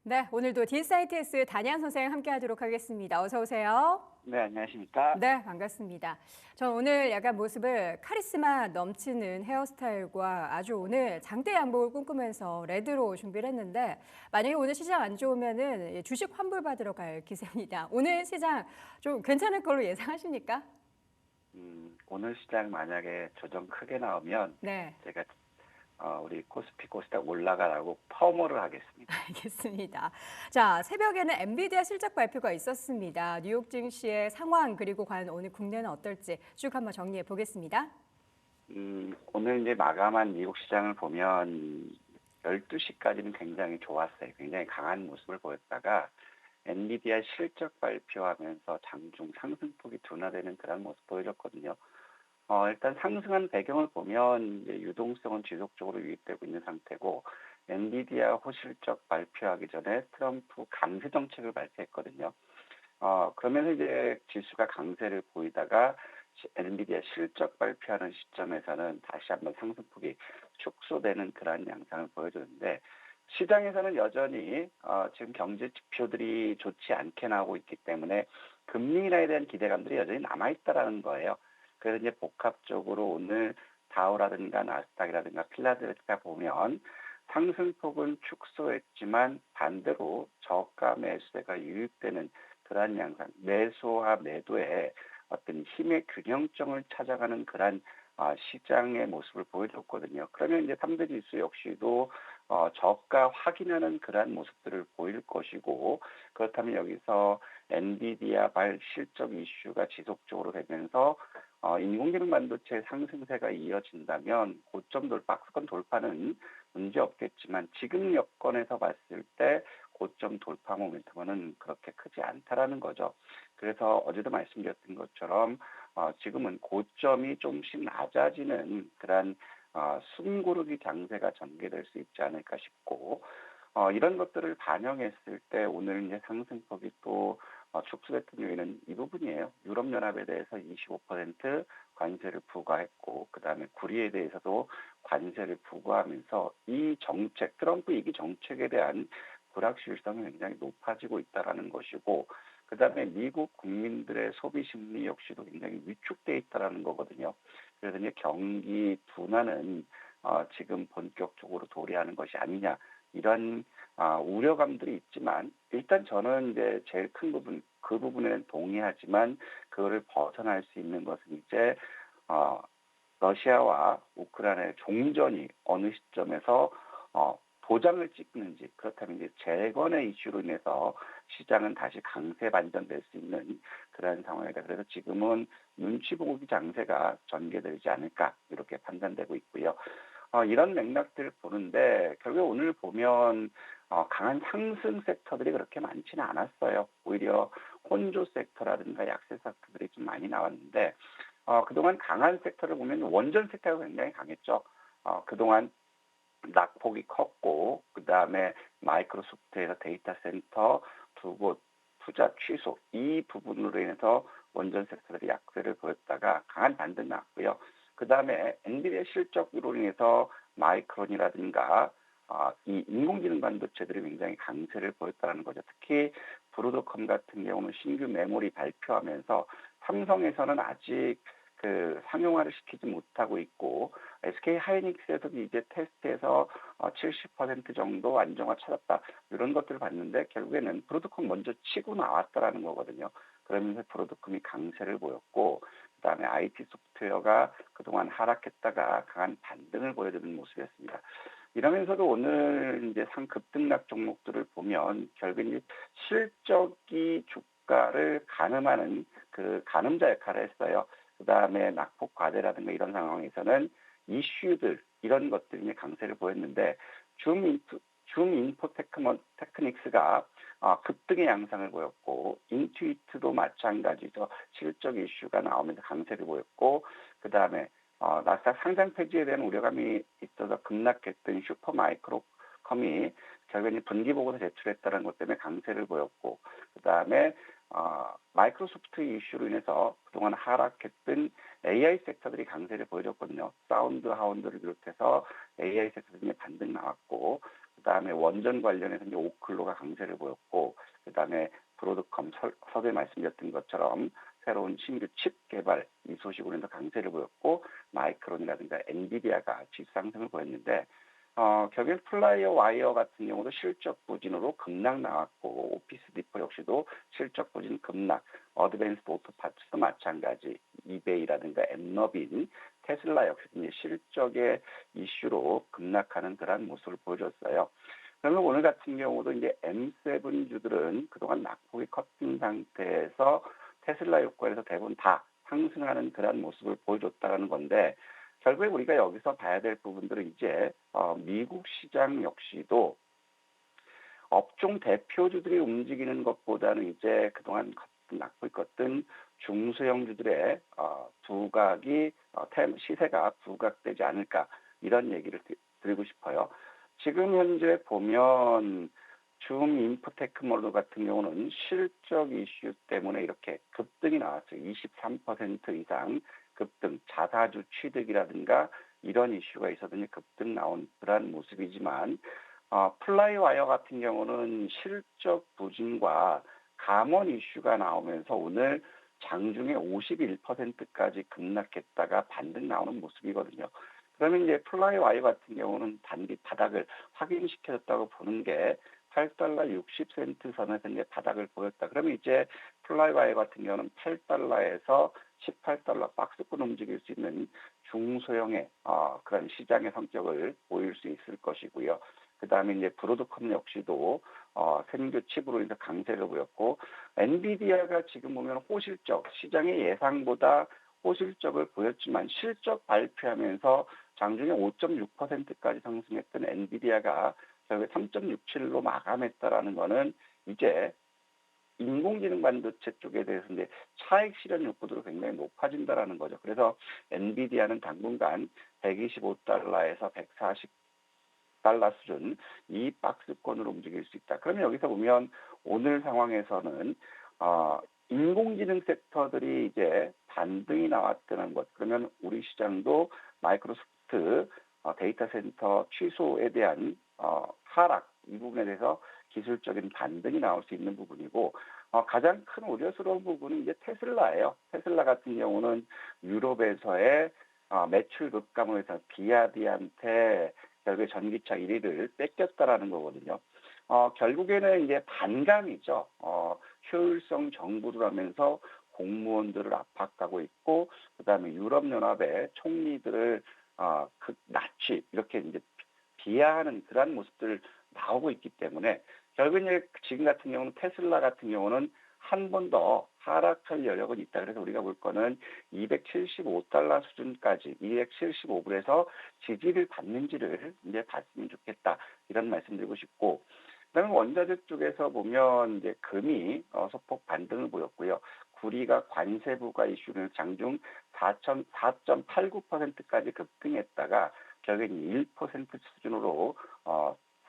네, 오늘도 딘사이트스 단양 선생 함께 하도록 하겠습니다. 어서 오세요. 네, 안녕하십니까? 네, 반갑습니다. 전 오늘 약간 모습을 카리스마 넘치는 헤어스타일과 아주 오늘 장대 양복을 꿈꾸면서 레드로 준비를 했는데 만약에 오늘 시장 안 좋으면은 주식 환불 받으러 갈 기세입니다. 오늘 시장 좀 괜찮을 걸로 예상하십니까? 오늘 시장 만약에 조정 크게 나오면 네. 제가 우리 코스피 코스닥 올라가라고 펌을 하겠습니다. 알겠습니다. 자, 새벽에는 엔비디아 실적 발표가 있었습니다. 뉴욕 증시의 상황 그리고 과연 오늘 국내는 어떨지 쭉 한번 정리해 보겠습니다. 오늘 이제 마감한 미국 시장을 보면 12시까지는 굉장히 좋았어요. 굉장히 강한 모습을 보였다가 엔비디아 실적 발표하면서 장중 상승폭이 둔화되는 그런 모습 보여줬거든요. 일단 상승한 배경을 보면 이제 유동성은 지속적으로 유입되고 있는 상태고 엔비디아 호실적 발표하기 전에 트럼프 강세 정책을 발표했거든요. 그러면서 이제 지수가 강세를 보이다가 엔비디아 실적 발표하는 시점에서는 다시 한번 상승폭이 축소되는 그런 양상을 보여주는데 시장에서는 여전히 지금 경제 지표들이 좋지 않게 나오고 있기 때문에 금리 인하에 대한 기대감들이 여전히 남아있다라는 거예요. 그래서 이제 복합적으로 오늘 다우라든가 나스닥이라든가 필라델피아 보면 상승폭은 축소했지만 반대로 저가 매수세가 유입되는 그러한 양상, 매수와 매도의 어떤 힘의 균형점을 찾아가는 그러한 시장의 모습을 보여줬거든요. 그러면 이제 3대 지수 역시도 저가 확인하는 그러한 모습들을 보일 것이고 그렇다면 여기서 엔비디아 발 실적 이슈가 지속적으로 되면서 인공지능 반도체 상승세가 이어진다면 고점 돌파, 박스권 돌파는 문제 없겠지만 지금 여건에서 봤을 때 고점 돌파 모멘텀은 그렇게 크지 않다라는 거죠. 그래서 어제도 말씀드렸던 것처럼 지금은 고점이 좀씩 낮아지는 그런 숨고르기 장세가 전개될 수 있지 않을까 싶고 이런 것들을 반영했을 때 오늘 이제 상승폭이 또 축소됐던 요인은 이 부분이에요. 유럽연합에 대해서 25% 관세를 부과했고 그다음에 구리에 대해서도 관세를 부과하면서 이 정책, 트럼프 이기 정책에 대한 불확실성이 굉장히 높아지고 있다라는 것이고 그다음에 미국 국민들의 소비 심리 역시도 굉장히 위축돼 있다라는 거거든요. 그래서 이제 경기 둔화는 지금 본격적으로 도래하는 것이 아니냐 이런 우려감들이 있지만 일단 저는 이제 제일 큰 부분 그 부분에는 동의하지만 그거를 벗어날 수 있는 것은 이제 러시아와 우크라이나의 종전이 어느 시점에서 도장을 찍는지 그렇다면 이제 재건의 이슈로 인해서 시장은 다시 강세 반전될 수 있는 그런 상황이다. 그래서 지금은 눈치 보기 장세가 전개되지 않을까 이렇게 판단되고 있고요. 이런 맥락들을 보는데 결국 오늘 보면 강한 상승 섹터들이 그렇게 많지는 않았어요. 오히려 혼조 섹터라든가 약세 섹터들이 좀 많이 나왔는데 그동안 강한 섹터를 보면 원전 섹터가 굉장히 강했죠. 그동안 낙폭이 컸고 그다음에 마이크로소프트에서 데이터 센터 두 곳 투자 취소 이 부분으로 인해서 원전 섹터들이 약세를 보였다가 강한 반등이 났고요. 그다음에 엔비디아 실적으로 인해서 마이크론이라든가 이 인공지능 반도체들이 굉장히 강세를 보였다는 거죠. 특히 브로드컴 같은 경우는 신규 메모리 발표하면서 삼성에서는 아직 그 상용화를 시키지 못하고 있고 SK 하이닉스에서도 이제 테스트에서 70% 정도 안정화 찾았다 이런 것들을 봤는데 결국에는 브로드컴 먼저 치고 나왔다라는 거거든요. 그러면서 브로드컴이 강세를 보였고 그다음에 IT 소프트웨어가 그동안 하락했다가 강한 반등을 보여주는 모습이었습니다. 이러면서도 오늘 이제 상급등락 종목들을 보면 결국 이제 실적이 주가를 가늠하는 그 가늠자 역할을 했어요. 그다음에 낙폭 과대라든가 이런 상황에서는 이슈들 이런 것들이 이제 강세를 보였는데 줌 인포 테크닉스가 급등의 양상을 보였고 인투이트도 마찬가지죠. 실적 이슈가 나오면서 강세를 보였고 그다음에 나스닥 상장 폐지에 대한 우려감이 있어서 급락했던 슈퍼마이크로컴이 결국엔 분기 보고서 제출했다는 것 때문에 강세를 보였고 그다음에 마이크로소프트 이슈로 인해서 그동안 하락했던 AI 섹터들이 강세를 보여줬거든요. 사운드 하운드를 비롯해서 AI 섹터들이 반등 나왔고 그다음에 원전 관련해서 이제 오클로가 강세를 보였고, 그다음에 브로드컴 서두에 말씀드렸던 것처럼 새로운 신규 칩 개발 이 소식으로 인해서 강세를 보였고, 마이크론이라든가 엔비디아가 집상승을 보였는데, 결국엔 플라이어 와이어 같은 경우도 실적 부진으로 급락 나왔고, 오피스 디포 역시도 실적 부진 급락, 어드밴스드 오토 파츠도 마찬가지, 이베이라든가 엠너빈, 테슬라 역시 이제 실적의 이슈로 급락하는 그러한 모습을 보여줬어요. 그러면 오늘 같은 경우도 이제 M7 주들은 그동안 낙폭이 컸던 상태에서 테슬라 요건에서 대부분 다 상승하는 그러한 모습을 보여줬다는 건데, 결국에 우리가 여기서 봐야 될 부분들은 이제 미국 시장 역시도 업종 대표주들이 움직이는 것보다는 이제 그동안 낙폭이 컸던 중소형주들의 부각이 시세가 부각되지 않을까, 이런 얘기를 드리고 싶어요. 지금 현재 보면 줌 인포테크몰드 같은 경우는 실적 이슈 때문에 이렇게 급등이 나왔어요. 23% 이상 급등, 자사주 취득이라든가 이런 이슈가 있었더니 급등 나온 그러한 모습이지만, 플라이와이어 같은 경우는 실적 부진과 감원 이슈가 나오면서 오늘 장중에 51%까지 급락했다가 반등 나오는 모습이거든요. 그러면 이제 플라이와이어 같은 경우는 단기 바닥을 확인시켜줬다고 보는 게 8달러 60센트 선에서 이제 바닥을 보였다. 그러면 이제 플라이와이어 같은 경우는 8달러에서 18달러 박스권 움직일 수 있는 중소형의 그런 시장의 성격을 보일 수 있을 것이고요. 그 다음에 이제 브로드컴 역시도 생규 칩으로 인해서 강세를 보였고, 엔비디아가 지금 보면 호실적, 시장의 예상보다 호실적을 보였지만 실적 발표하면서 장중에 5.6%까지 상승했던 엔비디아가 결국에 3.67로 마감했다라는 거는 이제 인공지능 반도체 쪽에 대해서 이제 차익 실현 욕구도 굉장히 높아진다라는 거죠. 그래서 엔비디아는 당분간 125달러에서 140달러 수준 이 박스권으로 움직일 수 있다. 그러면 여기서 보면 오늘 상황에서는 인공지능 섹터들이 이제 반등이 나왔다는 것. 그러면 우리 시장도 마이크로소프트 데이터 센터 취소에 대한 하락, 이 부분에 대해서 기술적인 반등이 나올 수 있는 부분이고, 가장 큰 우려스러운 부분은 이제 테슬라예요. 테슬라 같은 경우는 유럽에서의 매출 급감을 해서 비아디한테 결국에 전기차 1위를 뺏겼다라는 거거든요. 결국에는 이제 반감이죠. 효율성 정부를 하면서 공무원들을 압박하고 있고, 그다음에 유럽연합의 총리들을 나치 이렇게 이제 비하하는 그러한 모습들 나오고 있기 때문에, 결국 이제 지금 같은 경우는 테슬라 같은 경우는 한 번 더 하락할 여력은 있다. 그래서 우리가 볼 거는 275달러 수준까지 275불에서 지지를 받는지를 이제 봤으면 좋겠다, 이런 말씀드리고 싶고, 그다음에 원자재 쪽에서 보면 이제 금이 소폭 반등을 보였고요. 구리가 관세 부과 이슈는 장중 4.89%까지 급등했다가 결국엔 1% 수준으로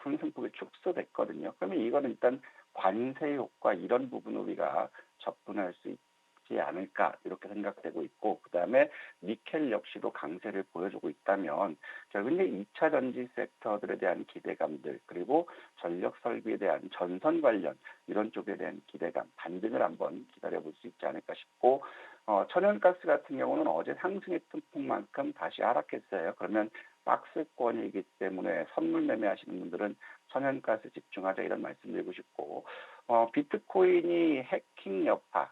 상승폭이 축소됐거든요. 그러면 이거는 일단 관세 효과 이런 부분을 우리가 접근할 수 있지 않을까, 이렇게 생각되고 있고, 그다음에 니켈 역시도 강세를 보여주고 있다면 결국 이제 2차 전지 섹터들에 대한 기대감들, 그리고 전력 설비에 대한 전선 관련 이런 쪽에 대한 기대감, 반등을 한번 기다려볼 수 있지 않을까 싶고, 천연가스 같은 경우는 어제 상승했던 폭만큼 다시 하락했어요. 그러면 박스권이기 때문에 선물 매매하시는 분들은 천연가스 집중하자, 이런 말씀드리고 싶고, 비트코인이 해킹 여파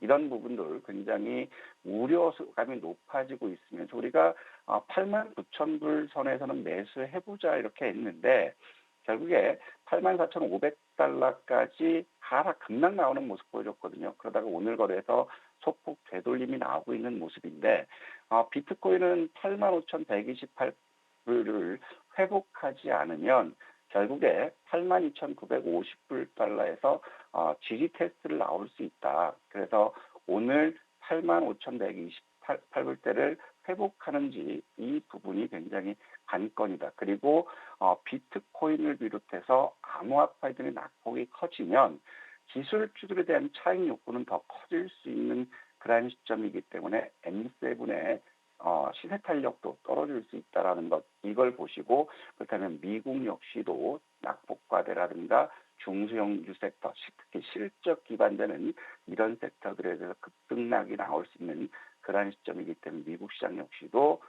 이런 부분들 굉장히 우려감이 높아지고 있으면서 우리가 89,000불 선에서는 매수해보자 이렇게 했는데, 결국에 84,500달러까지 하락 급락 나오는 모습 보여줬거든요. 그러다가 오늘 거래에서 소폭 되돌림이 나오고 있는 모습인데, 비트코인은 85,128불을 회복하지 않으면 결국에 82,950불 달러에서 지지 테스트를 나올 수 있다. 그래서 오늘 85,128불대를 회복하는지 이 부분이 굉장히 관건이다. 그리고 비트코인을 비롯해서 암호화폐들의 낙폭이 커지면 기술주들에 대한 차익 욕구는 더 커질 수 있는 그러한 시점이기 때문에 M7의 시세 탄력도 떨어질 수 있다라는 것, 이걸 보시고 그렇다면 미국 역시도 낙폭과대라든가 중소형주 섹터, 특히 실적 기반되는 이런 섹터들에 대해서 급등락이 나올 수 있는 그러한 시점이기 때문에 미국 시장 역시도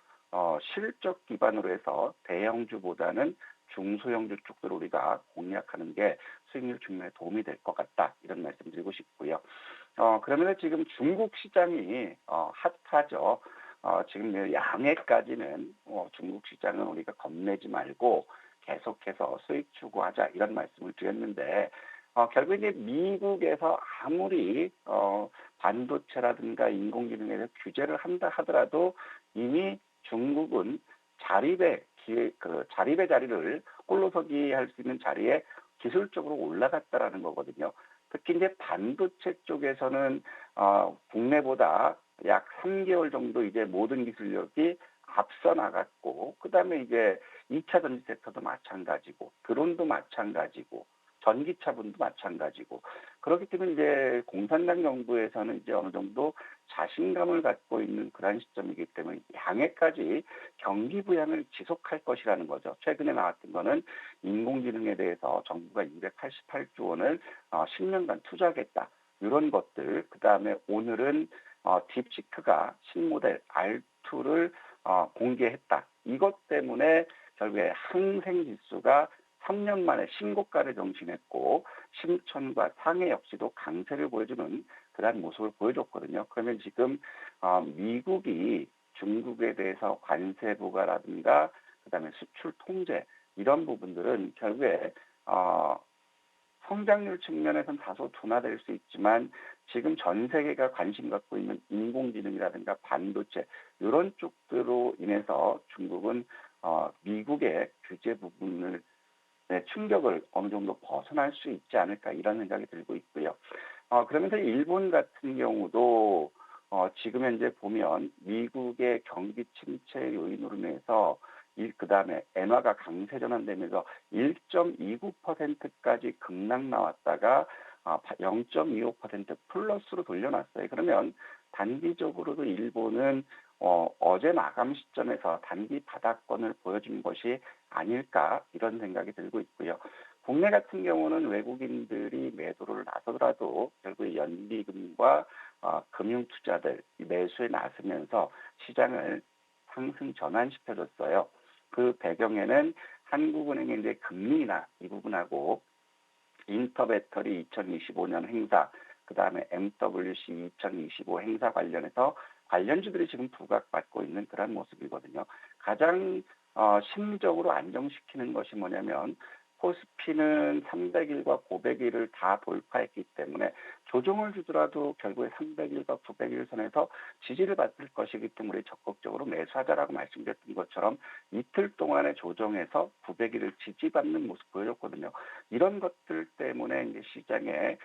실적 기반으로 해서 대형주보다는 중소형주 쪽들을 우리가 공략하는 게 수익률 측면에 도움이 될 것 같다, 이런 말씀 드리고 싶고요. 그러면 지금 중국 시장이 핫하죠. 지금 양해까지는 중국 시장은 우리가 겁내지 말고 계속해서 수익 추구하자, 이런 말씀을 드렸는데 결국 이제 미국에서 아무리 반도체라든가 인공지능에 대해서 규제를 한다 하더라도 이미 중국은 자립의 자리를 홀로서기 할 수 있는 자리에 기술적으로 올라갔다라는 거거든요. 특히 이제 반도체 쪽에서는 국내보다 약 3개월 정도 이제 모든 기술력이 앞서 나갔고, 그다음에 이제 2차 전지 섹터도 마찬가지고, 드론도 마찬가지고, 전기차분도 마찬가지고, 그렇기 때문에 이제 공산당 정부에서는 이제 어느 정도 자신감을 갖고 있는 그런 시점이기 때문에 양해까지 경기 부양을 지속할 것이라는 거죠. 최근에 나왔던 거는 인공지능에 대해서 정부가 288조 원을 10년간 투자하겠다, 이런 것들. 그다음에 오늘은 딥시크가 신모델 R2를 공개했다. 이것 때문에 결국에 항생지수가 3년 만에 신고가를 경신했고, 심천과 상해 역시도 강세를 보여주는 그러한 모습을 보여줬거든요. 그러면 지금 미국이 중국에 대해서 관세 부과라든가 그다음에 수출 통제, 이런 부분들은 결국에 성장률 측면에서는 다소 둔화될 수 있지만 지금 전 세계가 관심 갖고 있는 인공지능이라든가 반도체, 이런 쪽으로 인해서 중국은 미국의 규제 부분을 충격을 어느 정도 벗어날 수 있지 않을까, 이런 생각이 들고 있고요. 그러면서 일본 같은 경우도 지금 현재 보면 미국의 경기 침체 요인으로 인해서 그다음에 엔화가 강세 전환되면서 1.29%까지 급락 나왔다가 0.25% 플러스로 돌려놨어요. 그러면 단기적으로도 일본은 어제 마감 시점에서 단기 바닥권을 보여준 것이 아닐까, 이런 생각이 들고 있고요. 국내 같은 경우는 외국인들이 매도를 나서더라도 결국 연기금과 금융투자들 매수에 나서면서 시장을 상승 전환시켜줬어요. 그 배경에는 한국은행의 이제 금리 인하 이 부분하고 인터배터리 2025년 행사, 그 다음에 MWC 2025 행사 관련해서 관련주들이 지금 부각받고 있는 그런 모습이거든요. 가장 심리적으로 안정시키는 것이 뭐냐면, 코스피는 300일과 900일을 다 돌파했기 때문에 조정을 주더라도 결국에 300일과 900일 선에서 지지를 받을 것이기 때문에 적극적으로 매수하자라고 말씀드렸던 것처럼 이틀 동안의 조정에서 900일을 지지받는 모습 보여줬거든요. 이런 것들 때문에 이제 시장의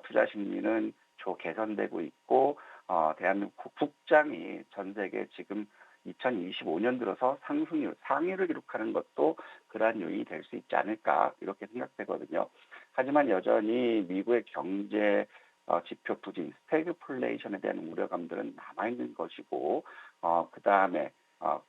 투자 심리는 개선되고 있고, 대한민국 국장이 전 세계 지금 2025년 들어서 상승률 상위를 기록하는 것도 그러한 요인이 될 수 있지 않을까, 이렇게 생각되거든요. 하지만 여전히 미국의 경제 지표 부진, 스태그플레이션에 대한 우려감들은 남아있는 것이고, 그 다음에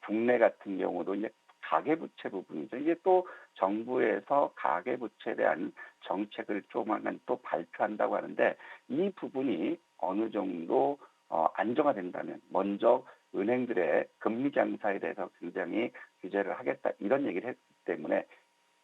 국내 같은 경우도 이제 가계부채 부분이죠. 이게 또 정부에서 가계부채에 대한 정책을 조만간 또 발표한다고 하는데, 이 부분이 어느 정도 안정화된다면 먼저 은행들의 금리 장사에 대해서 굉장히 규제를 하겠다, 이런 얘기를 했기 때문에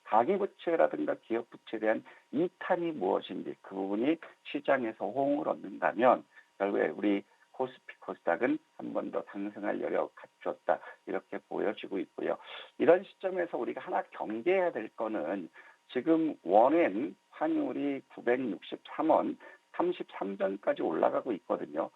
가계부채라든가 기업부채에 대한 이탄이 무엇인지 그 부분이 시장에서 호응을 얻는다면 결국에 우리 코스피 코스닥은 한 번 더 상승할 여력 갖췄다, 이렇게 보여지고 있고요. 이런 시점에서 우리가 하나 경계해야 될 거는, 지금 원엔 환율이 963원 33전까지 올라가고 있거든요.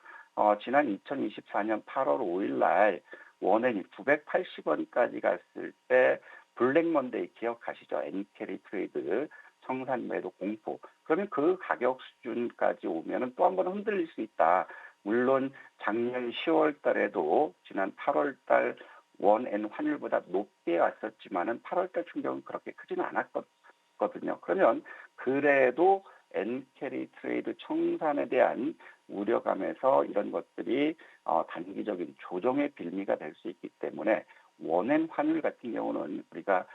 지난 2024년 8월 5일 날 원엔이 980원까지 갔을 때 블랙 먼데이 기억하시죠? 엔캐리 트레이드 청산 매도 공포. 그러면 그 가격 수준까지 오면은 또 한 번 흔들릴 수 있다. 물론 작년 10월 달에도 지난 8월 달 원엔 환율보다 높게 왔었지만은 8월 달 충격은 그렇게 크지는 않았거든요. 그러면 그래도 엔캐리 트레이드 청산에 대한 우려감에서 이런 것들이 단기적인 조정의 빌미가 될 수 있기 때문에 원엔 환율 같은 경우는 우리가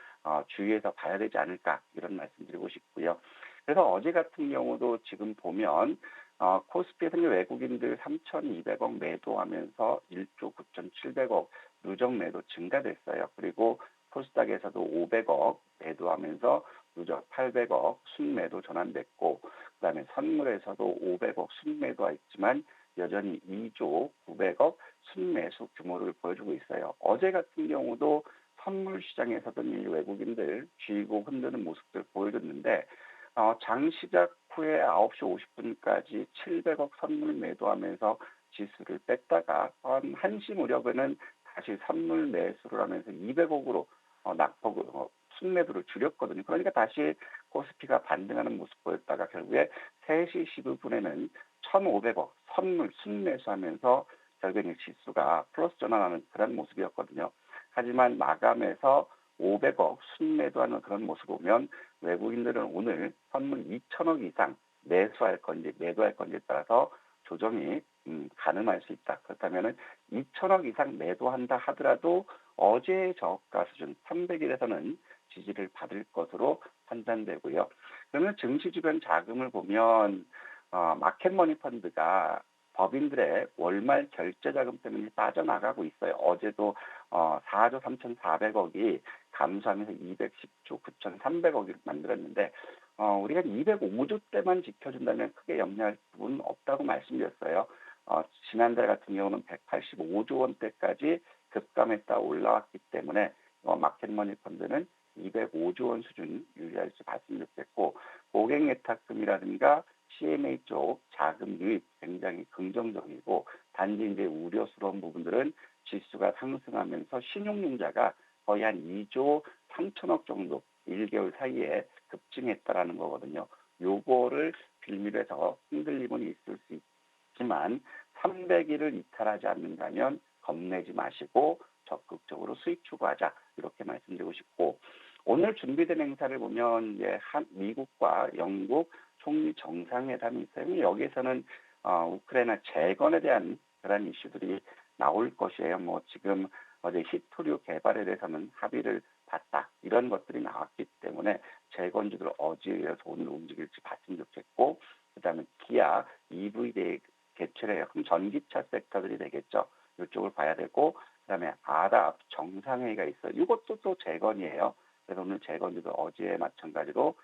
주의해서 봐야 되지 않을까 이런 말씀드리고 싶고요. 그래서 어제 같은 경우도 지금 보면 코스피에서 외국인들 3,200억 매도하면서 1조 9,700억 누적 매도 증가됐어요. 그리고 코스닥에서도 500억 매도하면서 누적 800억 순매도 전환됐고, 그다음에 선물에서도 500억 순매도가 있지만 여전히 2조 900억 순매수 규모를 보여주고 있어요. 어제 같은 경우도 선물 시장에서도 이 외국인들 쥐고 흔드는 모습들 보여줬는데 장 시작 후에 9시 50분까지 700억 선물 매도하면서 지수를 뺐다가 한 1시 무렵에는 다시 선물 매수를 하면서 200억으로 낙폭 순매도를 줄였거든요. 그러니까 다시 코스피가 반등하는 모습 보였다가 결국에 3시 15분에는 1,500억 선물 순매수하면서 결국에 지수가 플러스 전환하는 그런 모습이었거든요. 하지만 마감에서 500억 순매도하는 그런 모습을 보면 외국인들은 오늘 선물 2천억 이상 매수할 건지 매도할 건지에 따라서 조정이 가능할 수 있다. 그렇다면 2천억 이상 매도한다 하더라도 어제의 저가 수준 300일에서는 지지를 받을 것으로 판단되고요. 그러면 증시 주변 자금을 보면 마켓머니 펀드가 법인들의 월말 결제 자금 때문에 빠져나가고 있어요. 어제도 4조 3,400억이 감소하면서 210조 9,300억을 만들었는데 우리가 205조 때만 지켜준다면 크게 염려할 부분은 없다고 말씀드렸어요. 지난달 같은 경우는 185조 원대까지 급감했다 올라왔기 때문에 마켓머니 펀드는 205조 원 수준 유지할지 봤으면 좋겠고, 고객 예탁금이라든가 CMA 쪽 자금 유입 굉장히 긍정적이고, 단지 이제 우려스러운 부분들은 지수가 상승하면서 신용융자가 거의 한 2조 3천억 정도 1개월 사이에 급증했다라는 거거든요. 요거를 빌미로 해서 흔들림은 있을 수 있지만 300일을 이탈하지 않는다면 겁내지 마시고 적극적으로 수익 추구하자 이렇게 말씀드리고 싶고, 오늘 준비된 행사를 보면 이제 미국과 영국 총리 정상회담이 있어요. 여기에서는 우크라이나 재건에 대한 그런 이슈들이 나올 것이에요. 지금 어제 히토류 개발에 대해서는 합의를 봤다 이런 것들이 나왔기 때문에 재건주들 어제에서 오늘 움직일지 봤으면 좋겠고, 그다음에 기아 EV 개최를 그럼 전기차 섹터들이 되겠죠. 이쪽을 봐야 되고, 그다음에 아랍 정상회의가 있어요. 이것도 또 재건이에요. 그래서 오늘 재건주도 어제에 마찬가지로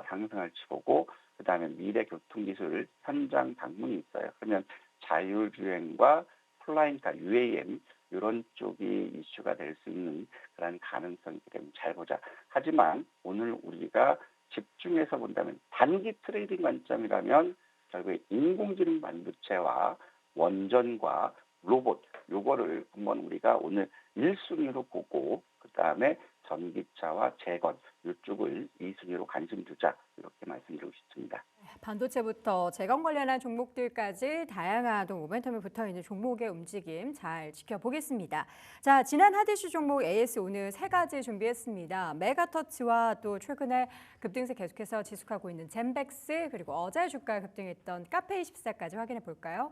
상승할지 보고, 그다음에 미래교통기술 현장 방문이 있어요. 그러면 자율주행과 플라잉카 UAM 이런 쪽이 이슈가 될 수 있는 그런 가능성이 있기 때문에 잘 보자. 하지만 오늘 우리가 집중해서 본다면 단기 트레이딩 관점이라면 결국에 인공지능 반도체와 원전과 로봇 요거를 한번 우리가 오늘 1순위로 보고, 그다음에 전기차와 재건 이쪽을 2순위로 관심 두자 이렇게 말씀드리고 싶습니다. 반도체부터 재건 관련한 종목들까지 다양한 또 모멘텀이 붙어 있는 종목의 움직임 잘 지켜보겠습니다. 자, 지난 핫 이슈 종목 AS 오늘 세 가지 준비했습니다. 메가터치와 또 최근에 급등세 계속해서 지속하고 있는 젠백스, 그리고 어제 주가 급등했던 카페24까지 확인해 볼까요?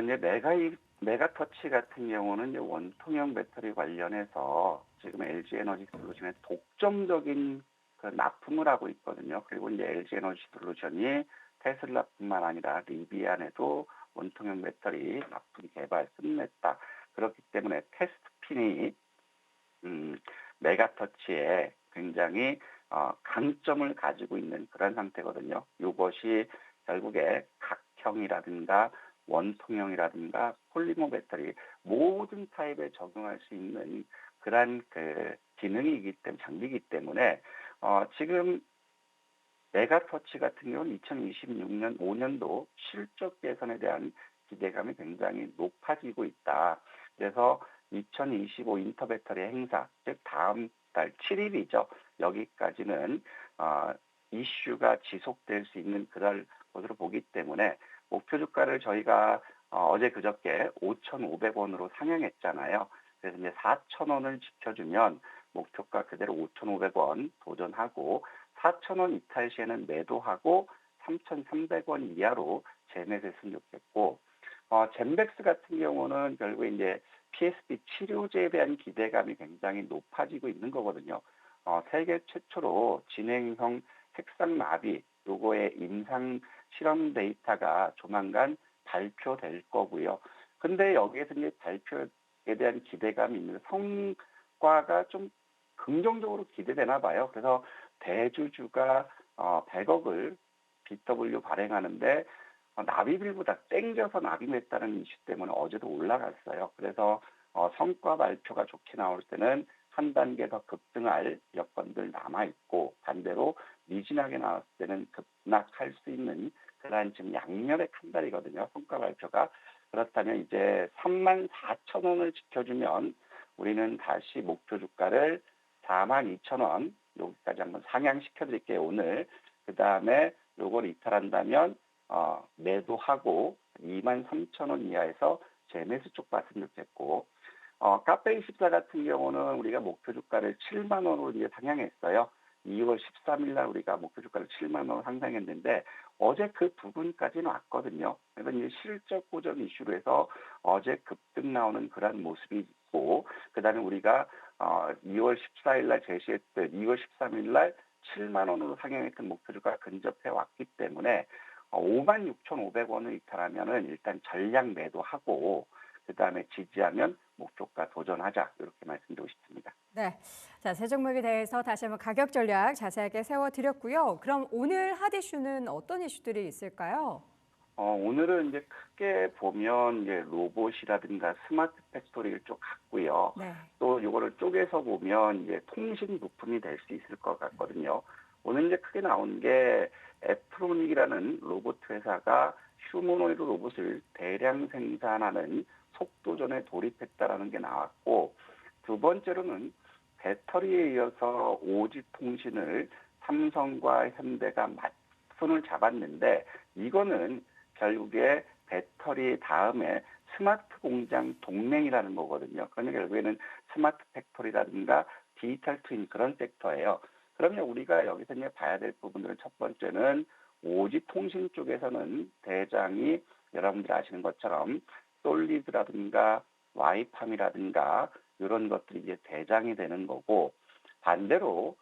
이제 메가터치 같은 경우는 이제 원통형 배터리 관련해서 지금 LG 에너지 솔루션에 독점적인 그 납품을 하고 있거든요. 그리고 이제 LG 에너지 솔루션이 테슬라뿐만 아니라 리비안에도 원통형 배터리 납품 개발 끝냈다. 그렇기 때문에 테스트핀이 메가터치에 굉장히 강점을 가지고 있는 그런 상태거든요. 이것이 결국에 각형이라든가 원통형이라든가 폴리머 배터리 모든 타입에 적용할 수 있는 그런 그 기능이기 때문에 장비이기 때문에 지금 메가터치 같은 경우는 2026년 5년도 실적 개선에 대한 기대감이 굉장히 높아지고 있다. 그래서 2025 인터배터리 행사, 즉 다음 달 7일이죠. 여기까지는 이슈가 지속될 수 있는 그럴 것으로 보기 때문에 목표 주가를 저희가 어제 그저께 5,500원으로 상향했잖아요. 그래서 이제 4,000원을 지켜주면 목표가 그대로 5,500원 도전하고, 4,000원 이탈 시에는 매도하고 3,300원 이하로 재매수했으면 좋겠고, 젠백스 같은 경우는 결국에 이제 PSP 치료제에 대한 기대감이 굉장히 높아지고 있는 거거든요. 세계 최초로 진행형 색상마비 요거의 임상 실험 데이터가 조만간 발표될 거고요. 근데 여기에서 이제 발표에 대한 기대감이 있는 성과가 좀 긍정적으로 기대되나 봐요. 그래서 대주주가 100억을 BW 발행하는데 납입일보다 땡겨서 납입했다는 이슈 때문에 어제도 올라갔어요. 그래서 성과 발표가 좋게 나올 때는 한 단계 더 급등할 여건들 남아있고, 반대로 미진하게 나왔을 때는 급락할 수 있는 그러한 지금 양면의 칸달이거든요. 성과 발표가. 그렇다면 이제 34,000원을 지켜주면 우리는 다시 목표 주가를 42,000원 여기까지 한번 상향시켜 드릴게요, 오늘. 그 다음에 요걸 이탈한다면 매도하고 23,000원 이하에서 재매수 쪽 봤으면 좋겠고, 카페24 같은 경우는 우리가 목표 주가를 7만 원으로 이제 상향했어요. 2월 13일 날 우리가 목표 주가를 7만 원으로 상향했는데 어제 그 부분까지는 왔거든요. 그래서 이제 실적 고전 이슈로 해서 어제 급등 나오는 그런 모습이 있고, 그다음에 우리가 2월 14일 날 제시했던 2월 13일 날 7만 원으로 상향했던 목표 주가가 근접해 왔기 때문에 56,500원을 이탈하면은 일단 전량 매도하고, 그다음에 지지하면 목표가 도전하자, 이렇게 말씀드리고 싶습니다. 네. 자, 세 종목에 대해서 다시 한번 가격 전략 자세하게 세워드렸고요. 그럼 오늘 핫 이슈는 어떤 이슈들이 있을까요? 오늘은 이제 크게 보면 이제 로봇이라든가 스마트 팩토리 쪽 같고요. 네. 또 이거를 쪼개서 보면 이제 통신 부품이 될 수 있을 것 같거든요. 오늘 이제 크게 나온 게 애프로닉이라는 로봇 회사가 휴머노이드 로봇을 대량 생산하는 속도전에 돌입했다라는 게 나왔고, 두 번째로는 배터리에 이어서 5G 통신을 삼성과 현대가 맞손을 잡았는데, 이거는 결국에 배터리 다음에 스마트 공장 동맹이라는 거거든요. 그러니까 결국에는 스마트 팩토리라든가 디지털 트윈 그런 섹터예요. 그러면 우리가 여기서 이제 봐야 될 부분들은, 첫 번째는 5G 통신 쪽에서는 대장이 여러분들 아시는 것처럼 솔리드라든가 와이팜이라든가 이런 것들이 이제 대장이 되는 거고, 반대로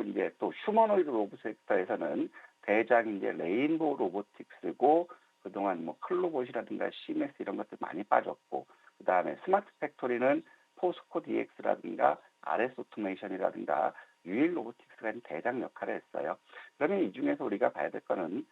이제 또 휴머노이드 로봇 섹터에서는 대장이 이제 레인보우 로보틱스고, 그동안 뭐 클로봇이라든가 시메스 이런 것들 많이 빠졌고, 그 다음에 스마트 팩토리는 포스코 DX라든가 RS 오토메이션이라든가 유일 로보틱스가 대장 역할을 했어요. 그러면 이 중에서 우리가 봐야 될 거는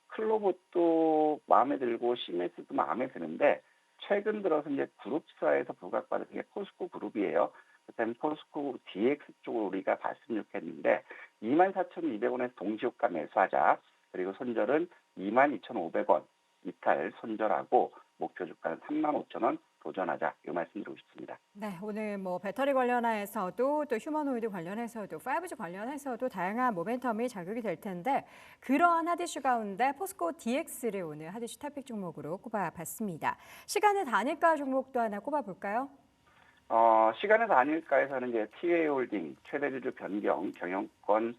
클로봇도 마음에 들고 시메스도 마음에 드는데, 최근 들어서 이제 그룹사에서 부각받은 게 포스코 그룹이에요. 그다음에 포스코 DX 쪽으로 우리가 봤으면 좋겠는데, 24,200원에서 동시효과 매수하자. 그리고 손절은 22,500원 이탈 손절하고 목표 주가는 35,000원 도전하자, 이 말씀드리고 싶습니다. 네, 오늘 뭐 배터리 관련해서도 또 휴머노이드 관련해서도 5G 관련해서도 다양한 모멘텀이 자극이 될 텐데, 그러한 핫 이슈 가운데 포스코 DX를 오늘 핫 이슈 토픽 종목으로 꼽아봤습니다. 시간의 단일가 종목도 하나 꼽아볼까요? 시간의 단일가에서는 이제 TA홀딩 최대주주 변경 경영권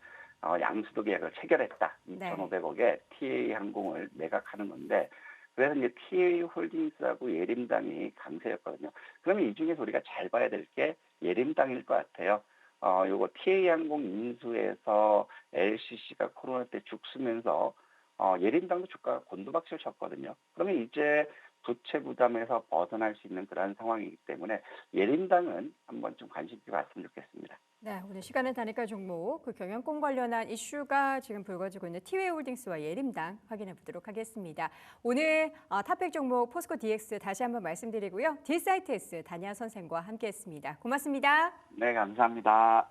양수도 계약을 체결했다. 네. 2,500억에 TA항공을 매각하는 건데, 그래서 이제 TA홀딩스하고 예림당이 강세였거든요. 그러면 이 중에서 우리가 잘 봐야 될 게 예림당일 것 같아요. 요거 TA항공 인수해서 LCC가 코로나 때 죽쓰면서 예림당도 주가가 곤두박질 쳤거든요. 그러면 이제 부채 부담에서 벗어날 수 있는 그런 상황이기 때문에 예림당은 한번 좀 관심 있게 봤으면 좋겠습니다. 네, 오늘 시간의 단일가 종목, 그 경영권 관련한 이슈가 지금 불거지고 있는 티웨이홀딩스와 예림당 확인해 보도록 하겠습니다. 오늘 탑픽 종목 포스코 DX 다시 한번 말씀드리고요. D사이트S 단야 선생과 함께했습니다. 고맙습니다. 네, 감사합니다.